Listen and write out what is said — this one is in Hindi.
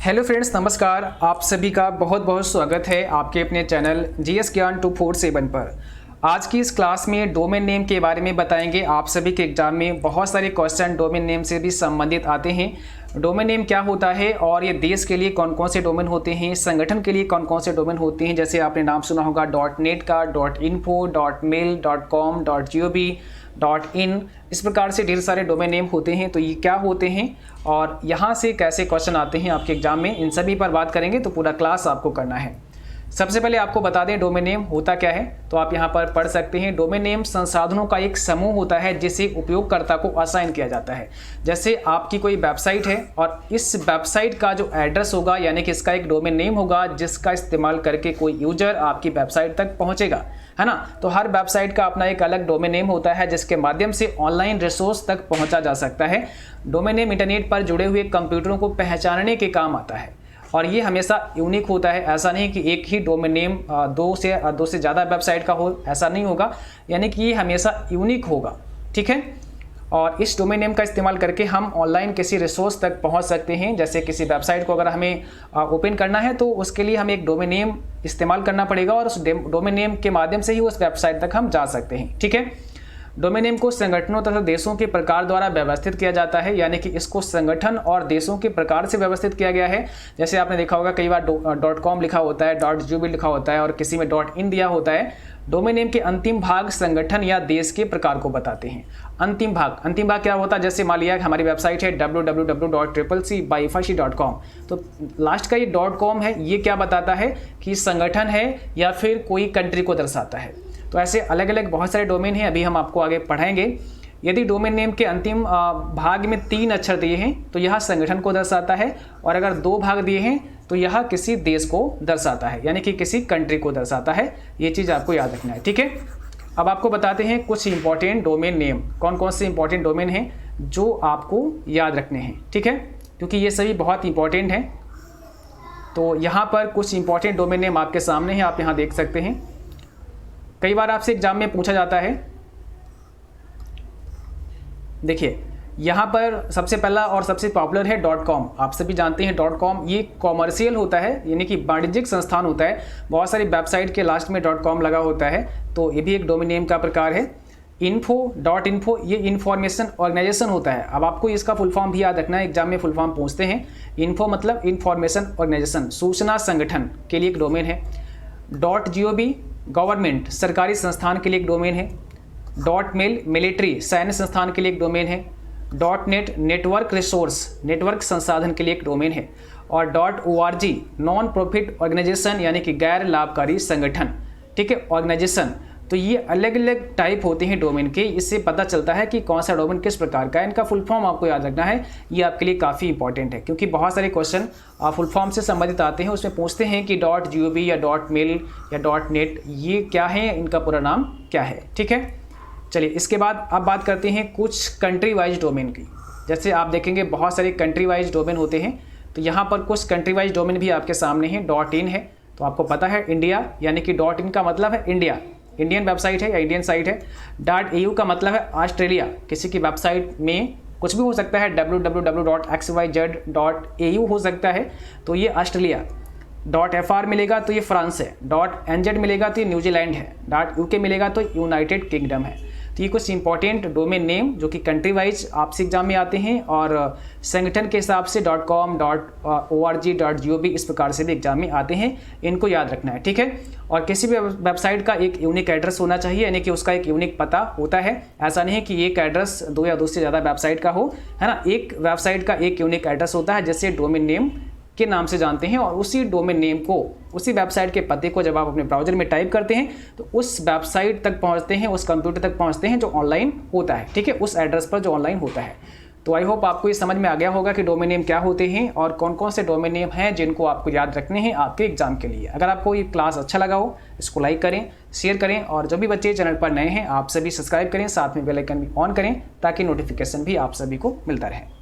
हेलो फ्रेंड्स, नमस्कार। आप सभी का बहुत बहुत स्वागत है आपके अपने चैनल जीएस ज्ञान 247 पर। आज की इस क्लास में डोमेन नेम के बारे में बताएंगे। आप सभी के एग्जाम में बहुत सारे क्वेश्चन डोमेन नेम से भी संबंधित आते हैं। डोमेन नेम क्या होता है और ये देश के लिए कौन कौन से डोमेन होते हैं, संगठन के लिए कौन कौन से डोमेन होते हैं। जैसे आपने नाम सुना होगा .net का, .info, .mail, .com, .gov, .in, इस प्रकार से ढेर सारे डोमेन नेम होते हैं। तो ये क्या होते हैं और यहाँ से कैसे क्वेश्चन आते हैं आपके एग्जाम में, इन सभी पर बात करेंगे। तो पूरा क्लास आपको करना है। सबसे पहले आपको बता दें डोमेन नेम होता क्या है, तो आप यहाँ पर पढ़ सकते हैं। डोमेन नेम संसाधनों का एक समूह होता है जिसे उपयोगकर्ता को असाइन किया जाता है। जैसे आपकी कोई वेबसाइट है और इस वेबसाइट का जो एड्रेस होगा, यानी कि इसका एक डोमेन नेम होगा जिसका इस्तेमाल करके कोई यूजर आपकी वेबसाइट तक पहुँचेगा, है ना। तो हर वेबसाइट का अपना एक अलग डोमेन नेम होता है जिसके माध्यम से ऑनलाइन रिसोर्स तक पहुँचा जा सकता है। डोमेन नेम इंटरनेट पर जुड़े हुए कंप्यूटरों को पहचानने के काम आता है और ये हमेशा यूनिक होता है। ऐसा नहीं कि एक ही डोमेन नेम दो से ज़्यादा वेबसाइट का हो, ऐसा नहीं होगा। यानी कि ये हमेशा यूनिक होगा, ठीक है। और इस डोमेन नेम का इस्तेमाल करके हम ऑनलाइन किसी रिसोर्स तक पहुंच सकते हैं। जैसे किसी वेबसाइट को अगर हमें ओपन करना है तो उसके लिए हमें एक डोमेन नेम इस्तेमाल करना पड़ेगा और उस डोमेन नेम के माध्यम से ही उस वेबसाइट तक हम जा सकते हैं, ठीक है। डोमेन नेम को संगठनों तथा देशों के प्रकार द्वारा व्यवस्थित किया जाता है, यानी कि इसको संगठन और देशों के प्रकार से व्यवस्थित किया गया है। जैसे आपने देखा होगा कई बार .com लिखा होता है, .gov लिखा होता है और किसी में .in दिया होता है। डोमेन नेम के अंतिम भाग संगठन या देश के प्रकार को बताते हैं। अंतिम भाग क्या होता है? जैसे मान लिया हमारी वेबसाइट है www.cccbyfici.com, तो लास्ट का ये .com है, ये क्या बताता है कि संगठन है या फिर कोई कंट्री को दर्शाता है। तो ऐसे अलग अलग बहुत सारे डोमेन हैं, अभी हम आपको आगे पढ़ाएंगे। यदि डोमेन नेम के अंतिम भाग में 3 अक्षर दिए हैं तो यह संगठन को दर्शाता है, और अगर 2 भाग दिए हैं तो यह किसी देश को दर्शाता है, यानी कि किसी कंट्री को दर्शाता है। ये चीज़ आपको याद रखना है, ठीक है। अब आपको बताते हैं कुछ इंपॉर्टेंट डोमेन नेम, कौन कौन से इंपॉर्टेंट डोमेन हैं जो आपको याद रखने हैं, ठीक है, क्योंकि ये सभी बहुत इंपॉर्टेंट हैं। तो यहाँ पर कुछ इंपॉर्टेंट डोमेन नेम आपके सामने हैं, आप यहाँ देख सकते हैं। कई बार आपसे एग्जाम में पूछा जाता है, देखिए यहाँ पर सबसे पहला और सबसे पॉपुलर है .com। आप सभी जानते हैं .com ये कॉमर्शियल होता है, यानी कि वाणिज्यिक संस्थान होता है। बहुत सारी वेबसाइट के लास्ट में .com लगा होता है, तो ये भी एक डोमेन नेम का प्रकार है। .info ये इंफॉर्मेशन ऑर्गेनाइजेशन होता है। अब आपको इसका फुल फॉर्म भी याद रखना है, एग्जाम में फुल फॉर्म पूछते हैं। इन्फो मतलब इंफॉर्मेशन ऑर्गेनाइजेशन, सूचना संगठन के लिए एक डोमेन है। .gov गवर्नमेंट सरकारी संस्थान के लिए एक डोमेन है। .mail मिलिट्री सैन्य संस्थान के लिए एक डोमेन है। .net नेटवर्क रिसोर्स नेटवर्क संसाधन के लिए एक डोमेन है। और .org नॉन प्रॉफिट ऑर्गेनाइजेशन, यानी कि गैर लाभकारी संगठन, ठीक है, ऑर्गेनाइजेशन। तो ये अलग अलग टाइप होते हैं डोमेन के, इससे पता चलता है कि कौन सा डोमेन किस प्रकार का है। इनका फुल फॉर्म आपको याद रखना है, ये आपके लिए काफ़ी इंपॉर्टेंट है, क्योंकि बहुत सारे क्वेश्चन फुल फॉर्म से संबंधित आते हैं। उसमें पूछते हैं कि .gov या .mail या .net ये क्या है, इनका पूरा नाम क्या है, ठीक है। चलिए इसके बाद अब बात करते हैं कुछ कंट्री वाइज डोमेन की। जैसे आप देखेंगे बहुत सारे कंट्री वाइज डोमेन होते हैं, तो यहाँ पर कुछ कंट्री वाइज डोमेन भी आपके सामने हैं। .in है, तो आपको पता है इंडिया, यानी कि .in का मतलब है इंडिया, इंडियन वेबसाइट है या इंडियन साइट है। .au का मतलब है ऑस्ट्रेलिया, किसी की वेबसाइट में कुछ भी हो सकता है, www.xyz.au हो सकता है, तो ये ऑस्ट्रेलिया। .fr मिलेगा तो ये फ्रांस है। .nz मिलेगा तो ये न्यूजीलैंड है। .uk मिलेगा तो यूनाइटेड किंगडम है। तो ये कुछ इंपॉर्टेंट डोमेन नेम जो कि कंट्री वाइज आपसे एग्जाम में आते हैं, और संगठन के हिसाब से .com, .org, .gov इस प्रकार से भी एग्जाम में आते हैं। इनको याद रखना है, ठीक है। और किसी भी वेबसाइट का एक यूनिक एड्रेस होना चाहिए, यानी कि उसका एक यूनिक पता होता है। ऐसा नहीं है कि एक एड्रेस 2 या 2 से ज़्यादा वेबसाइट का हो, है ना। एक वेबसाइट का एक यूनिक एड्रेस होता है जिससे डोमेन नेम के नाम से जानते हैं, और उसी डोमेन नेम को, उसी वेबसाइट के पते को जब आप अपने ब्राउजर में टाइप करते हैं तो उस वेबसाइट तक पहुंचते हैं, उस कंप्यूटर तक पहुंचते हैं जो ऑनलाइन होता है, ठीक है, उस एड्रेस पर जो ऑनलाइन होता है। तो आई होप आपको ये समझ में आ गया होगा कि डोमेन नेम क्या होते हैं और कौन कौन से डोमेन नेम हैं जिनको आपको याद रखने हैं आपके एग्जाम के लिए। अगर आपको ये क्लास अच्छा लगा हो, इसको लाइक करें, शेयर करें, और जो भी बच्चे चैनल पर नए हैं आप सभी सब्सक्राइब करें, साथ में बेल आइकन भी ऑन करें ताकि नोटिफिकेशन भी आप सभी को मिलता रहे।